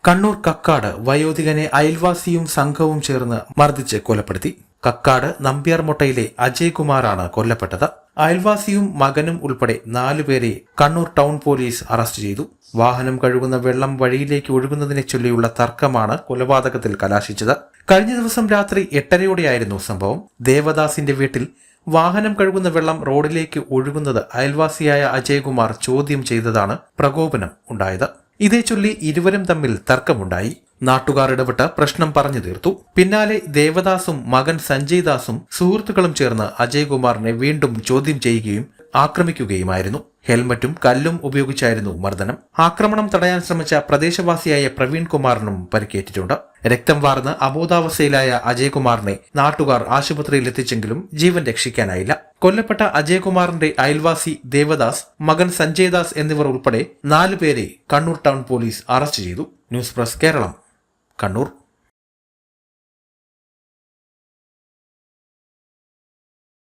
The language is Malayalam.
കണ്ണൂർ കക്കാട് വയോധികനെ അയൽവാസിയും സംഘവും ചേർന്ന് മർദ്ദിച്ച് കൊലപ്പെടുത്തി. കക്കാട് നമ്പ്യാർമൊട്ടയിലെ അജയ് കുമാറാണ് കൊല്ലപ്പെട്ടത്. അയൽവാസിയും മകനും ഉൾപ്പെടെ 4 പേരെ കണ്ണൂർ ടൗൺ പോലീസ് അറസ്റ്റ് ചെയ്തു. വാഹനം കഴുകുന്ന വെള്ളം വഴിയിലേക്ക് ഒഴുകുന്നതിനെ ചൊല്ലിയുള്ള തർക്കമാണ് കൊലപാതകത്തിൽ കലാശിച്ചത്. കഴിഞ്ഞ ദിവസം രാത്രി 8:30യോടെയായിരുന്നു സംഭവം. ദേവദാസിന്റെ വീട്ടിൽ വാഹനം കഴുകുന്ന വെള്ളം റോഡിലേക്ക് ഒഴുകുന്നത് അയൽവാസിയായ അജയ് കുമാർ ചോദ്യം ചെയ്തതാണ് പ്രകോപനം ഉണ്ടായത്. ഇതേ ചൊല്ലി ഇരുവരും തമ്മിൽ തർക്കമുണ്ടായി. നാട്ടുകാർ ഇടപെട്ട് പ്രശ്നം പറഞ്ഞു തീർത്തു. പിന്നാലെ ദേവദാസും മകൻ സഞ്ജയ് ദാസും സുഹൃത്തുക്കളും ചേർന്ന് അജയ് കുമാറിനെ വീണ്ടും ചോദ്യം ചെയ്യുകയും ആക്രമിക്കുകയുമായിരുന്നു. ഹെൽമറ്റും കല്ലും ഉപയോഗിച്ചായിരുന്നു മർദ്ദനം. ആക്രമണം തടയാൻ ശ്രമിച്ച പ്രദേശവാസിയായ പ്രവീൺ കുമാറിനും പരിക്കേറ്റിട്ടുണ്ട്. രക്തം വാർന്ന് അബോധാവസ്ഥയിലായ അജയ് കുമാറിനെ നാട്ടുകാർ ആശുപത്രിയിൽ എത്തിച്ചെങ്കിലും ജീവൻ രക്ഷിക്കാനായില്ല. കൊല്ലപ്പെട്ട അജയ് കുമാറിന്റെ അയൽവാസി ദേവദാസ്, മകൻ സഞ്ജയ് ദാസ് എന്നിവർ ഉൾപ്പെടെ 4 പേരെ കണ്ണൂർ ടൗൺ പോലീസ് അറസ്റ്റ് ചെയ്തു. News press Keralam, Kannur.